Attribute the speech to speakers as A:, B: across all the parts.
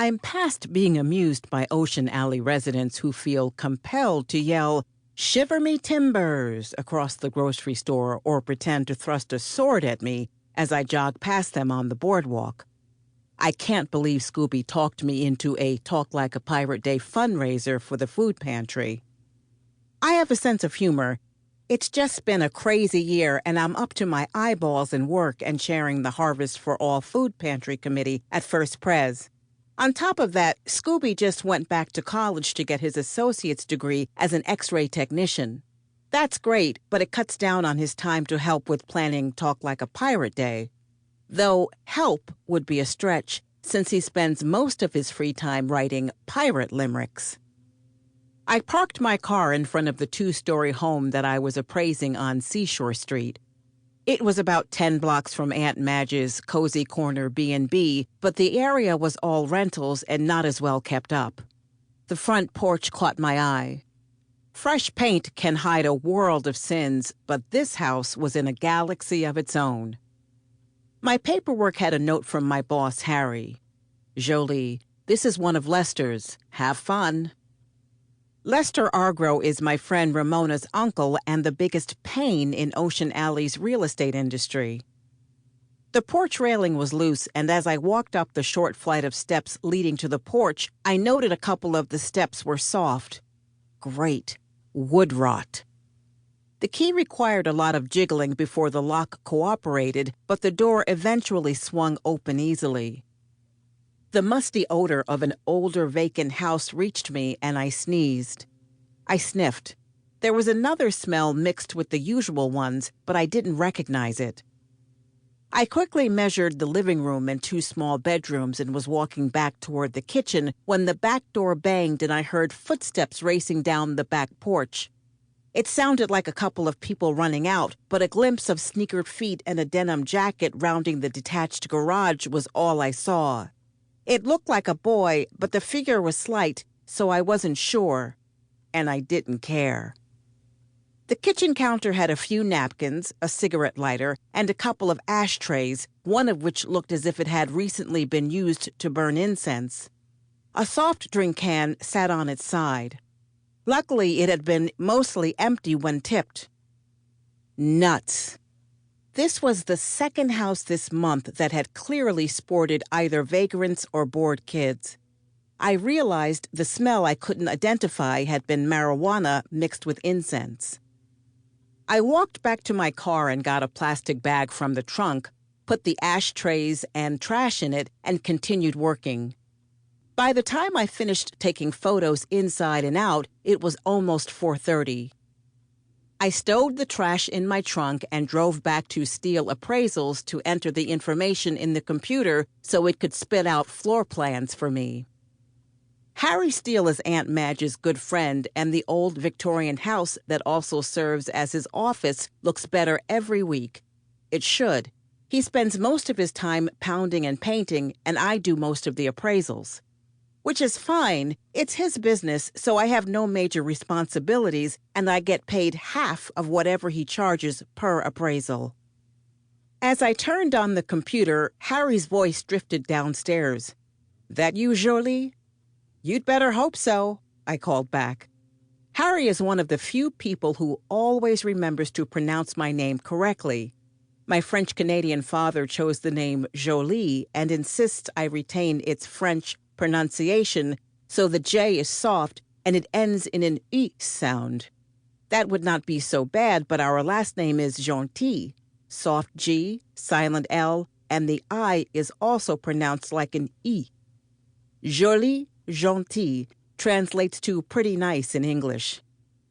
A: I'm past being amused by Ocean Alley residents who feel compelled to yell, "Shiver me timbers," across the grocery store or pretend to thrust a sword at me as I jog past them on the boardwalk. I can't believe Scooby talked me into a Talk Like a Pirate Day fundraiser for the food pantry. I have a sense of humor. It's just been a crazy year, and I'm up to my eyeballs in work and chairing the Harvest for All Food Pantry Committee at First Pres. On top of that, Scooby just went back to college to get his associate's degree as an X-ray technician. That's great, but it cuts down on his time to help with planning Talk Like a Pirate Day. Though help would be a stretch, since he spends most of his free time writing pirate limericks. I parked my car in front of the 2-story home that I was appraising on Seashore Street. It was about 10 blocks from Aunt Madge's cozy corner B&B, but the area was all rentals and not as well kept up. The front porch caught my eye. Fresh paint can hide a world of sins, but this house was in a galaxy of its own. My paperwork had a note from my boss, Harry. "Jolie, this is one of Lester's. Have fun." Lester Argro is my friend Ramona's uncle and the biggest pain in Ocean Alley's real estate industry. The porch railing was loose, and as I walked up the short flight of steps leading to the porch, I noted a couple of the steps were soft. Great. Wood rot. The key required a lot of jiggling before the lock cooperated, but the door eventually swung open easily. The musty odor of an older vacant house reached me, and I sneezed. I sniffed. There was another smell mixed with the usual ones, but I didn't recognize it. I quickly measured the living room and 2 small bedrooms and was walking back toward the kitchen when the back door banged and I heard footsteps racing down the back porch. It sounded like a couple of people running out, but a glimpse of sneakered feet and a denim jacket rounding the detached garage was all I saw. It looked like a boy, but the figure was slight, so I wasn't sure, and I didn't care. The kitchen counter had a few napkins, a cigarette lighter, and a couple of ashtrays, one of which looked as if it had recently been used to burn incense. A soft drink can sat on its side. Luckily, it had been mostly empty when tipped. Nuts. This was the second house this month that had clearly sported either vagrants or bored kids. I realized the smell I couldn't identify had been marijuana mixed with incense. I walked back to my car and got a plastic bag from the trunk, put the ashtrays and trash in it, and continued working. By the time I finished taking photos inside and out, it was almost 4:30. I stowed the trash in my trunk and drove back to Steele Appraisals to enter the information in the computer so it could spit out floor plans for me. Harry Steele is Aunt Madge's good friend, and the old Victorian house that also serves as his office looks better every week. It should. He spends most of his time pounding and painting, and I do most of the appraisals. Which is fine. It's his business, so I have no major responsibilities, and I get paid half of whatever he charges per appraisal. As I turned on the computer, Harry's voice drifted downstairs. "That you, Jolie?" "You'd better hope so," I called back. Harry is one of the few people who always remembers to pronounce my name correctly. My French-Canadian father chose the name Jolie and insists I retain its French pronunciation, so the J is soft and it ends in an E sound. That would not be so bad, but our last name is Gentil. Soft G, silent L, and the I is also pronounced like an E. Jolie, gentil, translates to pretty nice in English.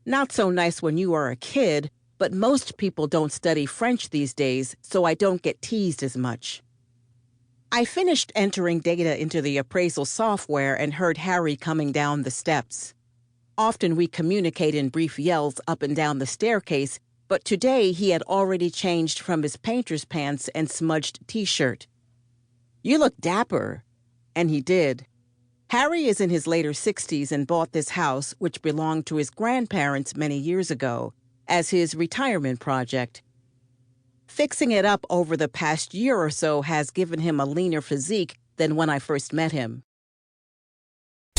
A: Not so nice when you are a kid, but most people don't study French these days, so I don't get teased as much. I finished entering data into the appraisal software and heard Harry coming down the steps. Often we communicate in brief yells up and down the staircase, but today he had already changed from his painter's pants and smudged t-shirt. "You look dapper." And he did. Harry is in his later 60s and bought this house, which belonged to his grandparents many years ago, as his retirement project. Fixing it up over the past year or so has given him a leaner physique than when I first met him.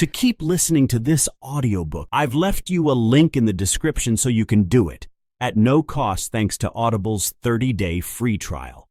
B: to keep listening to this audiobook. I've left you a link in the description so you can do it, at no cost thanks to Audible's 30-day free trial.